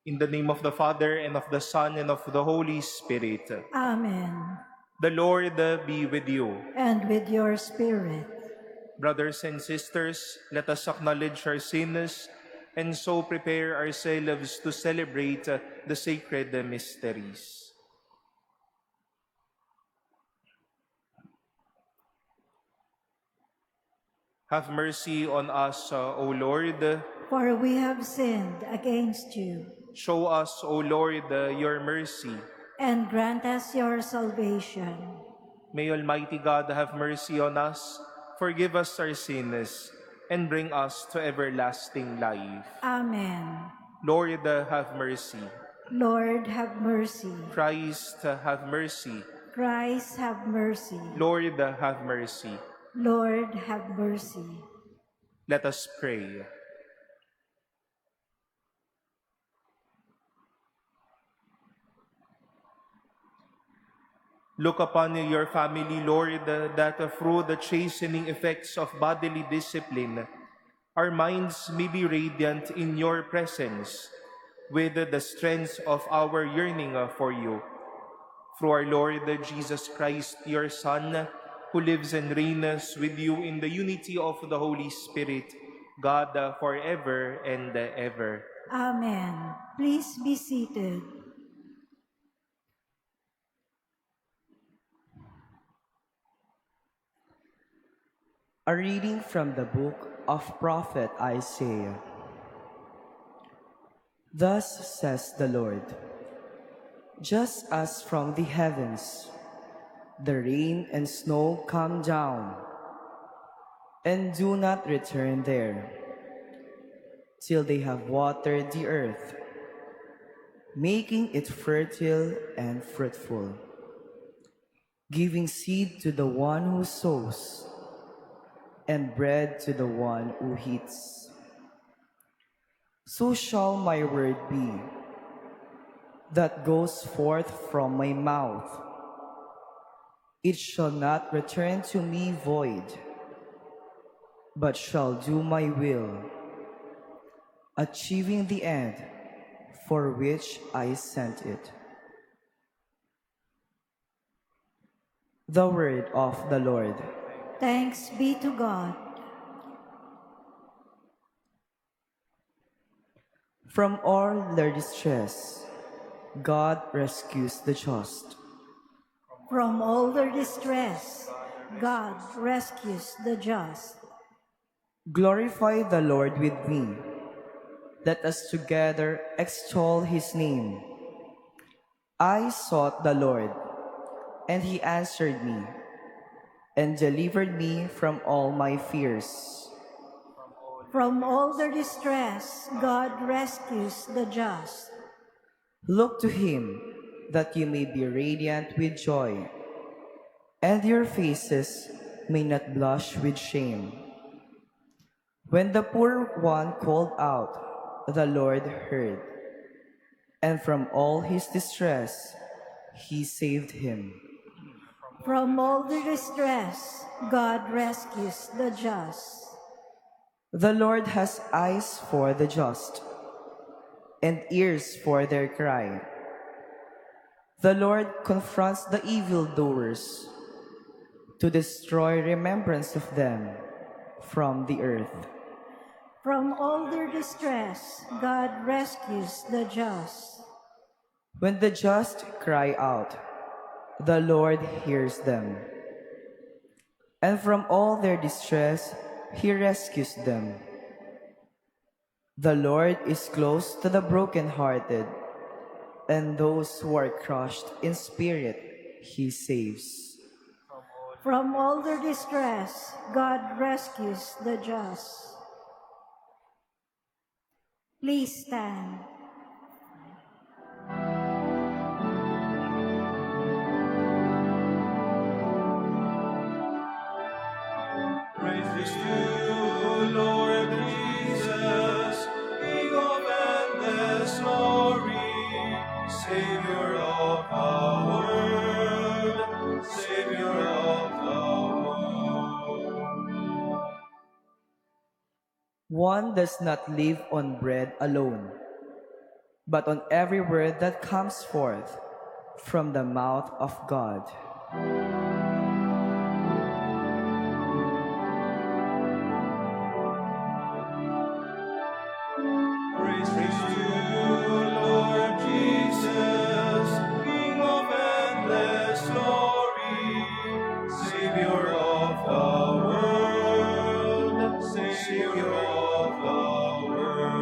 In the name of the Father, and of the Son, and of the Holy Spirit. Amen. The Lord be with you. And with your spirit. Brothers and sisters, let us acknowledge our sins and so prepare ourselves to celebrate the sacred mysteries. Have mercy on us, O Lord. For we have sinned against you. Show us, O Lord, your mercy. And grant us your salvation. May Almighty God have mercy on us, forgive us our sins, and bring us to everlasting life. Amen. Lord, have mercy. Lord, have mercy. Christ, have mercy. Christ, have mercy. Lord, have mercy. Lord, have mercy. Let us pray. Look upon your family, Lord, that through the chastening effects of bodily discipline, our minds may be radiant in your presence with the strength of our yearning for you. Through our Lord Jesus Christ, your Son, who lives and reigns with you in the unity of the Holy Spirit, God, forever and ever. Amen. Please be seated. A reading from the book of Prophet Isaiah. Thus says the Lord, just as from the heavens the rain and snow come down, and do not return there, till they have watered the earth, making it fertile and fruitful, giving seed to the one who sows, and bread to the one who eats. So shall my word be that goes forth from my mouth. It shall not return to me void, but shall do my will, achieving the end for which I sent it. The word of the Lord. Thanks be to God. From all their distress, God rescues the just. From all their distress, God rescues the just. Glorify the Lord with me. Let us together extol his name. I sought the Lord, and he answered me, and delivered me from all my fears. From all their distress, God rescues the just. Look to him, that you may be radiant with joy, and your faces may not blush with shame. When the poor one called out, the Lord heard, and from all his distress he saved him. From all their distress, God rescues the just. The Lord has eyes for the just, and ears for their cry. The Lord confronts the evildoers, to destroy remembrance of them from the earth. From all their distress, God rescues the just. When the just cry out, the Lord hears them, and from all their distress he rescues them. The Lord is close to the brokenhearted, and those who are crushed in spirit he saves. From all their distress, God rescues the just. Please stand. Praise to you, Lord Jesus, King of endless glory, Savior of the world, Savior of the world. One does not live on bread alone, but on every word that comes forth from the mouth of God. Praise to you, Lord Jesus, King of endless glory, Savior of the world, Savior of the world.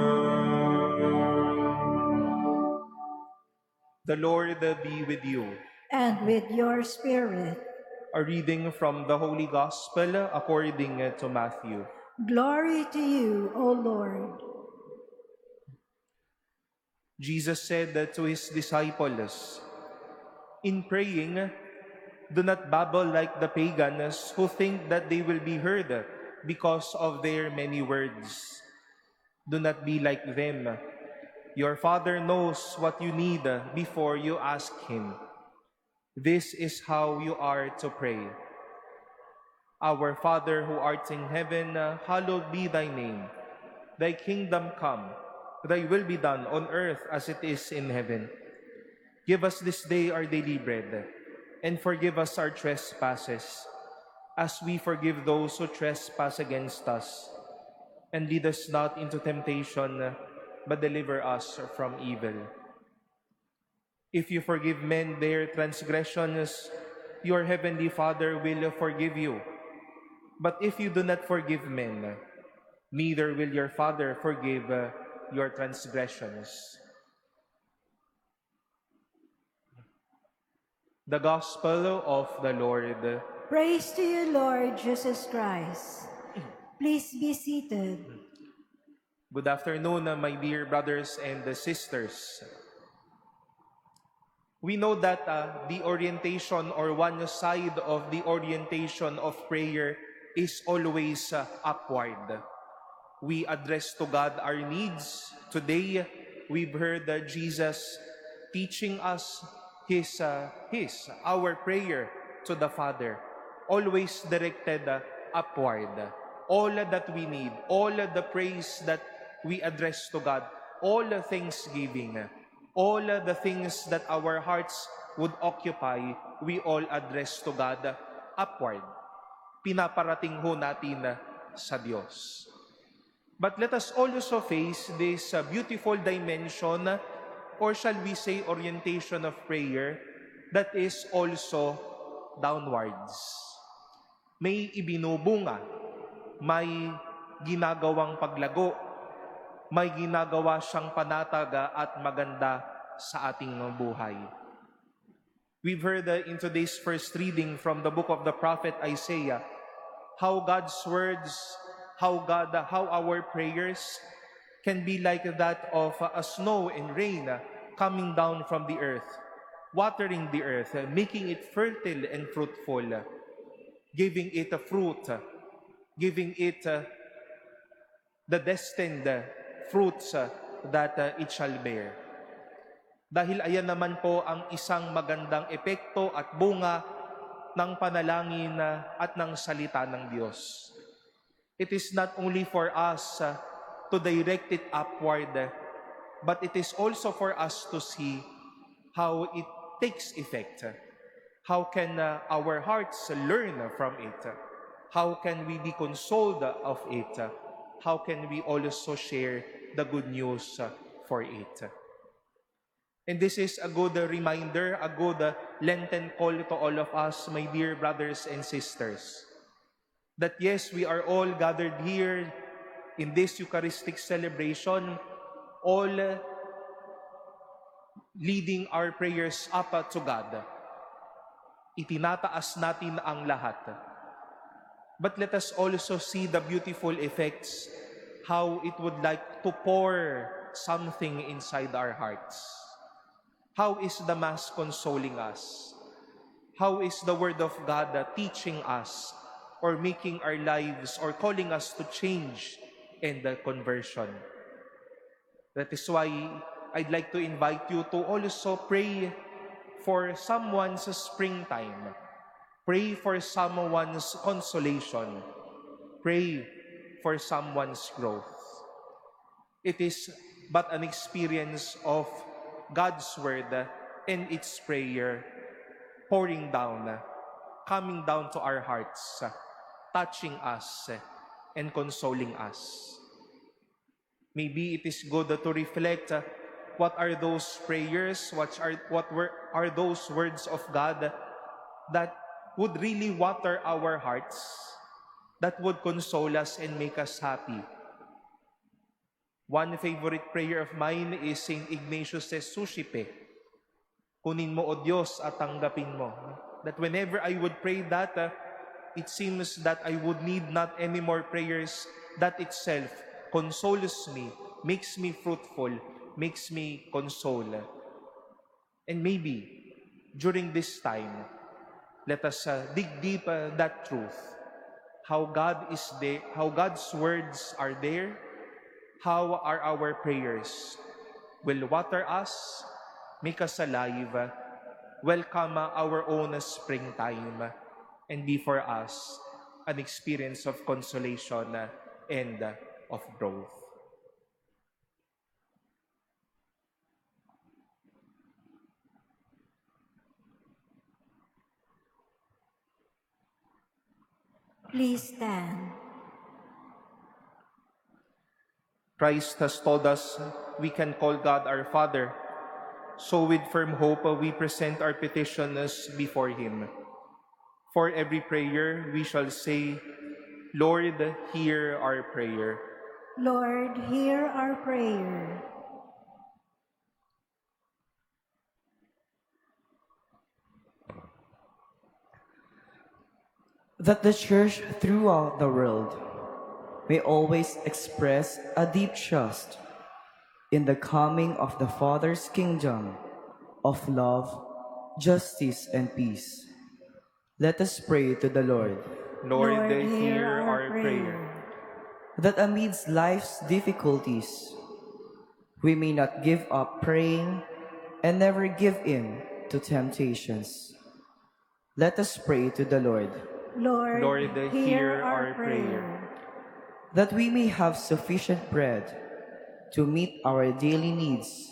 The Lord be with you. And with your spirit. A reading from the Holy Gospel according to Matthew. Glory to you, O Lord. Jesus said to his disciples, "In praying, do not babble like the pagans who think that they will be heard because of their many words. Do not be like them. Your Father knows what you need before you ask Him. This is how you are to pray. Our Father who art in heaven, hallowed be thy name. Thy kingdom come, thy will be done on earth as it is in heaven. Give us this day our daily bread, and forgive us our trespasses, as we forgive those who trespass against us. And lead us not into temptation, but deliver us from evil. If you forgive men their transgressions, your heavenly Father will forgive you. But if you do not forgive men, neither will your Father forgive your transgressions." The Gospel of the Lord. Praise to you, Lord Jesus Christ. Please be seated. Good afternoon, my dear brothers and sisters. We know that the orientation, or one side of the orientation of prayer, is always upward. We address to God our needs. Today, we've heard Jesus teaching us our prayer to the Father, always directed upward. All that we need, all the praise that we address to God, all the thanksgiving, all the things that our hearts would occupy, we all address to God upward. Pinaparating ho natin sa Diyos. But let us also face this beautiful dimension, or shall we say orientation of prayer, that is also downwards. May ibinubunga, may ginagawang paglago, may ginagawa siyang panatag at maganda sa ating buhay. We've heard in today's first reading from the book of the prophet Isaiah, how God's words, how our prayers can be like that of a snow and rain coming down from the earth, watering the earth, making it fertile and fruitful, giving it a fruit, giving it the destined fruits that it shall bear. Dahil ayan naman po ang isang magandang epekto at bunga ng panalangin at ng salita ng Diyos. It is not only for us to direct it upward, but it is also for us to see how it takes effect. How can our hearts learn from it? How can we be consoled of it? How can we also share the good news for it? And this is a good reminder, a good Lenten call to all of us, my dear brothers and sisters, that yes, we are all gathered here in this Eucharistic celebration, all leading our prayers up to God. Itinataas natin ang lahat. But let us also see the beautiful effects, how it would like to pour something inside our hearts. How is the Mass consoling us? How is the Word of God teaching us or making our lives or calling us to change and conversion? That is why I'd like to invite you to also pray for someone's springtime. Pray for someone's consolation. Pray for someone's growth. It is but an experience of God's Word and its prayer pouring down, coming down to our hearts, touching us, and consoling us. Maybe it is good to reflect what are those prayers, are those words of God that would really water our hearts, that would console us and make us happy. One favorite prayer of mine is St. Ignatius says, Suscipe, kunin mo o Diyos at tanggapin mo. That whenever I would pray that, it seems that I would need not any more prayers. That itself consoles me, makes me fruitful, makes me console. And maybe during this time, let us dig deep that truth. How God is there, how God's words are there, how are our prayers will water us, make us alive, welcome our own springtime, and be for us an experience of consolation and of growth. Please stand. Christ has told us we can call God our Father. So with firm hope, we present our petitions before Him. For every prayer, we shall say, Lord, hear our prayer. Lord, hear our prayer. That the Church throughout the world may always express a deep trust in the coming of the Father's kingdom of love, justice, and peace. Let us pray to the Lord. Lord, hear our prayer. That amidst life's difficulties, we may not give up praying and never give in to temptations. Let us pray to the Lord. Lord, hear our prayer. That we may have sufficient bread to meet our daily needs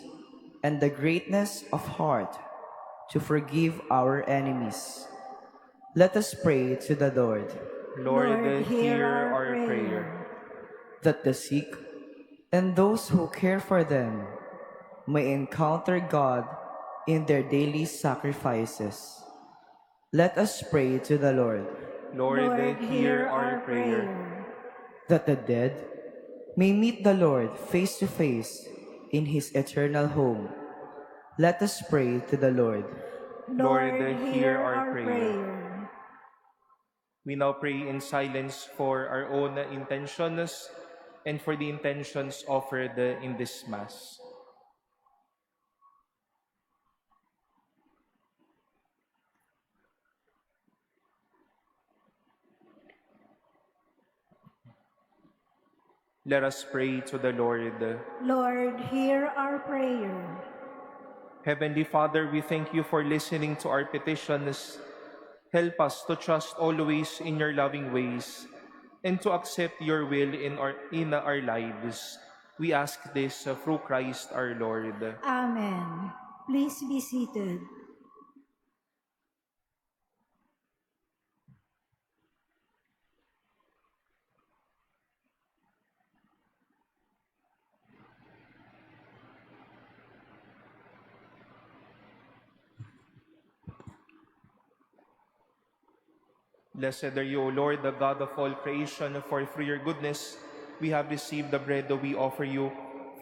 and the greatness of heart to forgive our enemies. Let us pray to the Lord. Lord, hear our prayer. That the sick and those who care for them may encounter God in their daily sacrifices. Let us pray to the Lord. Lord, hear our prayer. That the dead may meet the Lord face to face in His eternal home. Let us pray to the Lord. Lord, hear our prayer. We now pray in silence for our own intentions and for the intentions offered in this Mass. Let us pray to the Lord. Lord, hear our prayer. Heavenly Father, we thank you for listening to our petitions. Help us to trust always in your loving ways and to accept your will in our lives. We ask this through Christ our Lord. Amen. Please be seated. Blessed are you, O Lord, the God of all creation, for through your goodness we have received the bread that we offer you,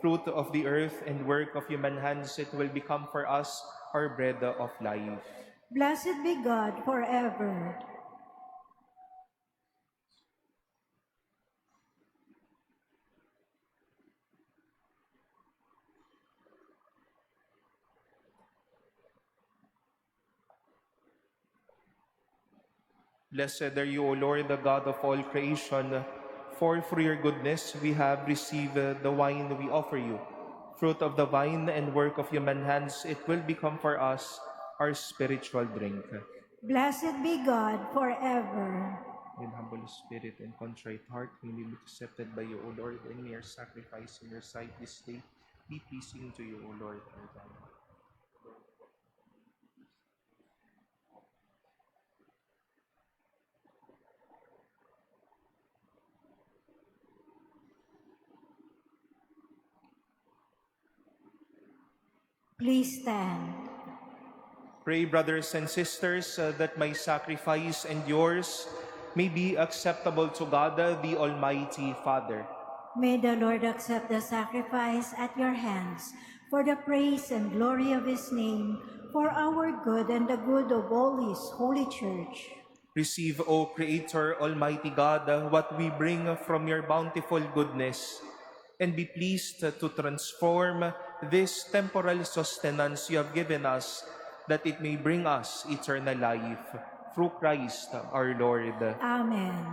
fruit of the earth and work of human hands. It will become for us our bread of life. Blessed be God forever. Blessed are you, O Lord, the God of all creation, for through your goodness we have received the wine we offer you. Fruit of the vine and work of human hands, it will become for us our spiritual drink. Blessed be God forever. With humble spirit and contrite heart, may we be accepted by you, O Lord, and may our sacrifice in your sight this day be pleasing to you, O Lord our God. Please stand. Pray, brothers and sisters, that my sacrifice and yours may be acceptable to God, the Almighty Father. May the Lord accept the sacrifice at your hands for the praise and glory of his name, for our good and the good of all his holy church. Receive, O Creator, Almighty God, what we bring from your bountiful goodness, and be pleased to transform this temporal sustenance you have given us, that it may bring us eternal life. Through Christ our Lord. Amen.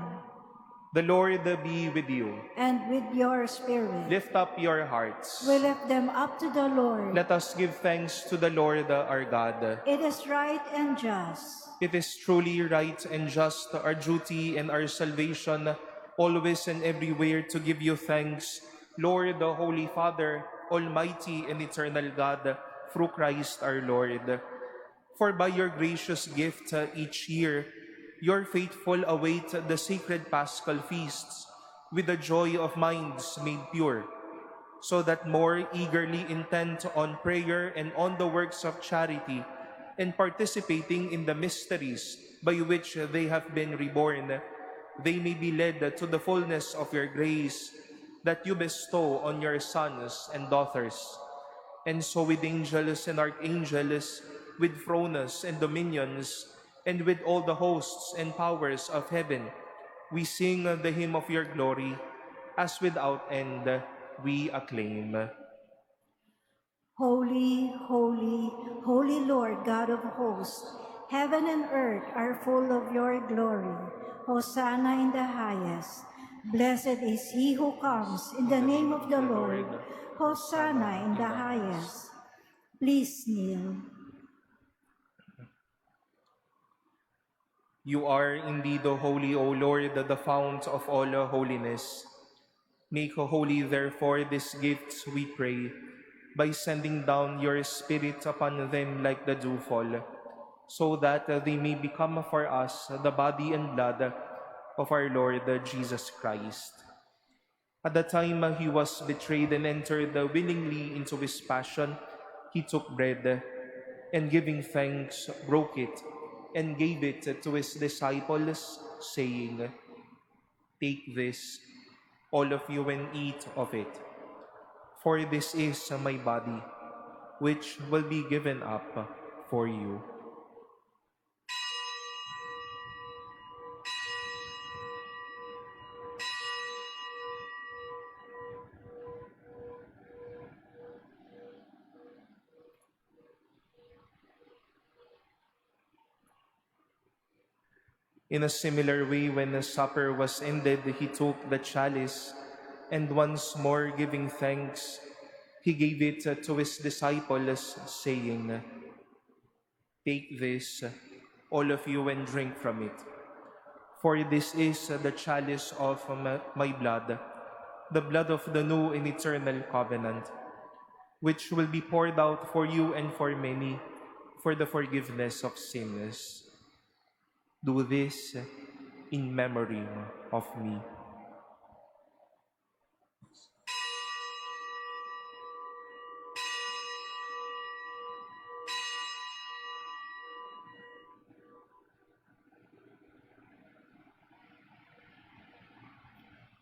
The Lord be with you. And with your spirit, Lift up your hearts. we lift them up to the Lord. Let us give thanks to the Lord our God. It is right and just. It is truly right and just, our duty and our salvation, always and everywhere to give you thanks, Lord, the Holy Father, Almighty and eternal God, through Christ our Lord. For by your gracious gift each year, your faithful await the sacred Paschal feasts with the joy of minds made pure, so that more eagerly intent on prayer and on the works of charity, and participating in the mysteries by which they have been reborn, they may be led to the fullness of your grace that you bestow on your sons and daughters. And so with angels and archangels, with thrones and dominions, and with all the hosts and powers of heaven, we sing the hymn of your glory, as without end we acclaim. Holy, holy, holy Lord God of hosts, heaven and earth are full of your glory. Hosanna in the highest. Blessed is he who comes in the name of the Lord. Hosanna in the highest. Please kneel. You are indeed holy, O Lord, the fount of all holiness. Make holy, therefore, these gifts, we pray, by sending down your Spirit upon them like the dewfall, so that they may become for us the body and blood of our Lord Jesus Christ. At the time he was betrayed and entered willingly into his passion, he took bread, and giving thanks, broke it, and gave it to his disciples, saying, "Take this, all of you, and eat of it. For this is my body, which will be given up for you." In a similar way, when the supper was ended, he took the chalice, and once more giving thanks, he gave it to his disciples, saying, "Take this, all of you, and drink from it. For this is the chalice of my blood, the blood of the new and eternal covenant, which will be poured out for you and for many for the forgiveness of sins. Do this in memory of me."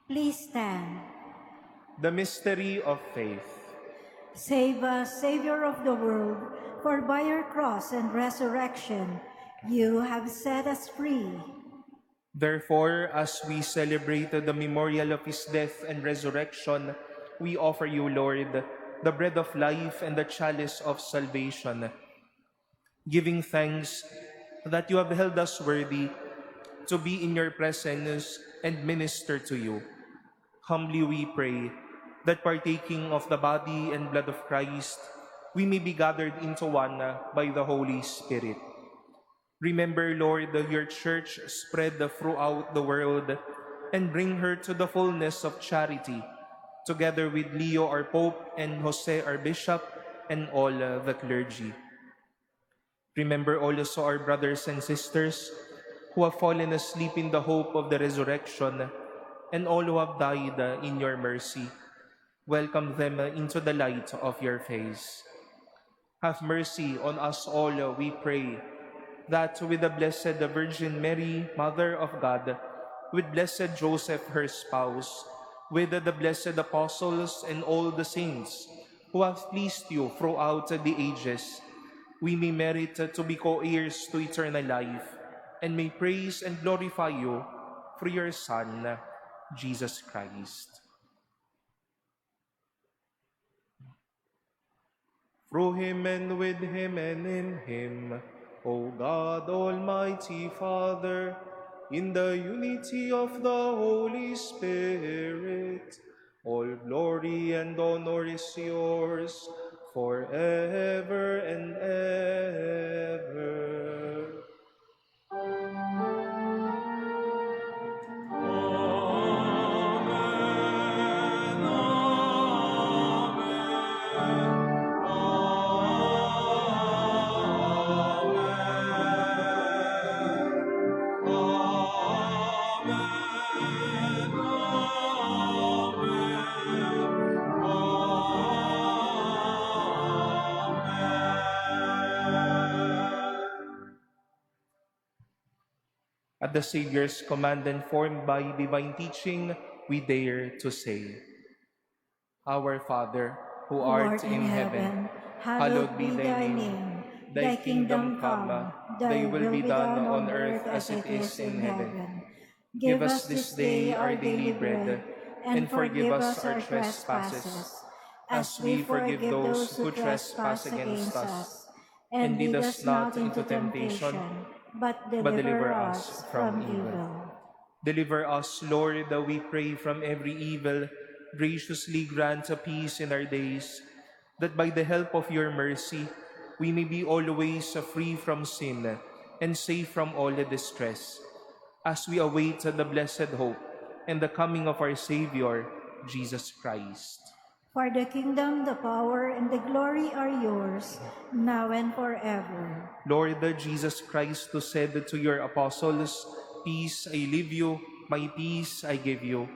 Please stand. The mystery of faith. Save us, Savior of the world, for by your cross and resurrection, you have set us free. Therefore, as we celebrate the memorial of his death and resurrection, we offer you, Lord, the bread of life and the chalice of salvation, giving thanks that you have held us worthy to be in your presence and minister to you. Humbly we pray that partaking of the body and blood of Christ, we may be gathered into one by the Holy Spirit. Remember, Lord, your church spread throughout the world, and bring her to the fullness of charity, together with Leo, our Pope, and Jose, our Bishop, and all the clergy. Remember also our brothers and sisters who have fallen asleep in the hope of the resurrection, and all who have died in your mercy. Welcome them into the light of your face. Have mercy on us all, we pray, that with the Blessed Virgin Mary, Mother of God, with Blessed Joseph, her spouse, with the blessed apostles and all the saints who have pleased you throughout the ages, we may merit to be co-heirs to eternal life, and may praise and glorify you through your Son, Jesus Christ. Through him and with him and in him, O God, Almighty Father, in the unity of the Holy Spirit, all glory and honor is yours forever and ever. At the Savior's command and formed by divine teaching, we dare to say, Our Father, who Who art art in heaven, hallowed be thy name. Thy kingdom come, thy will be done on earth as it is in heaven. Give us this day our daily bread, and forgive us our trespasses, as we forgive those who trespass against us. And lead us not into temptation, but but deliver us from evil. Deliver us, Lord, that we pray from every evil. Graciously grant a peace in our days, that by the help of your mercy, we may be always free from sin and safe from all distress, as we await the blessed hope and the coming of our Savior, Jesus Christ. For the kingdom, the power, and the glory are yours, now and forever. Lord Jesus Christ, who said to your apostles, Peace I leave you, my peace I give you.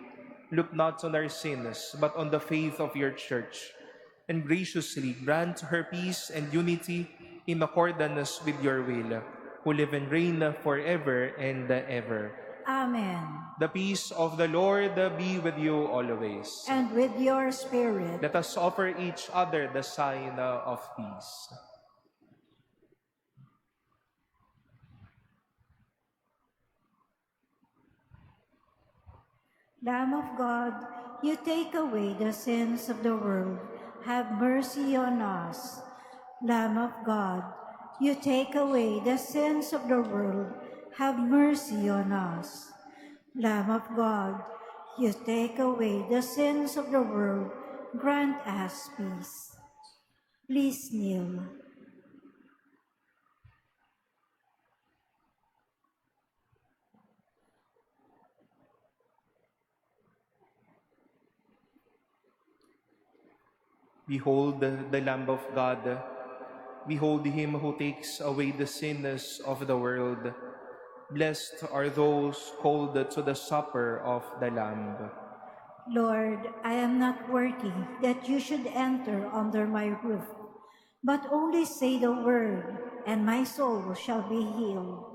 Look not on our sins, but on the faith of your church, and graciously grant her peace and unity in accordance with your will, who live and reign forever and ever. Amen. The peace of the Lord be with you always. And with your spirit. Let us offer each other the sign of peace. Lamb of God, you take away the sins of the world. Have mercy on us. Lamb of God, you take away the sins of the world. Have mercy on us. Lamb of God, you take away the sins of the world. Grant us peace. Please kneel. Behold the Lamb of God. Behold him who takes away the sins of the world. Blessed are those called to the supper of the Lamb. Lord, I am not worthy that you should enter under my roof, but only say the word, and my soul shall be healed.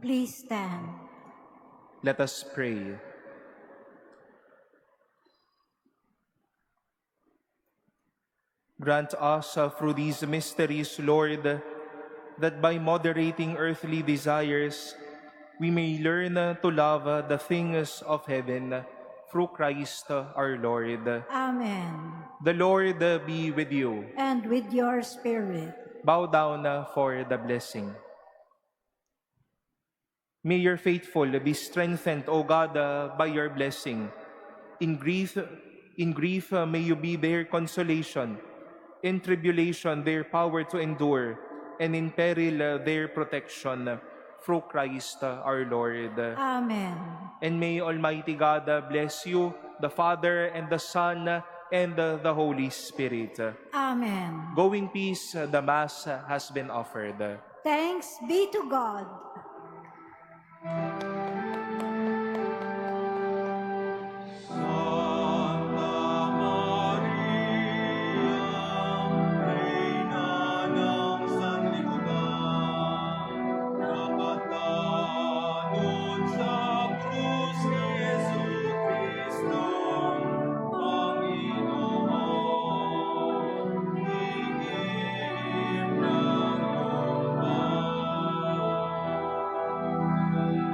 Please stand. Let us pray. Grant us through these mysteries, Lord, that by moderating earthly desires, we may learn to love the things of heaven through Christ our Lord. Amen. The Lord be with you. And with your spirit. Bow down for the blessing. May your faithful be strengthened, O God, by your blessing. In grief, may you be their consolation. In tribulation, their power to endure. And in peril, their protection. Through Christ our Lord. Amen. And may Almighty God bless you, the Father, and the Son, and the Holy Spirit. Amen. Go in peace, the Mass has been offered. Thanks be to God.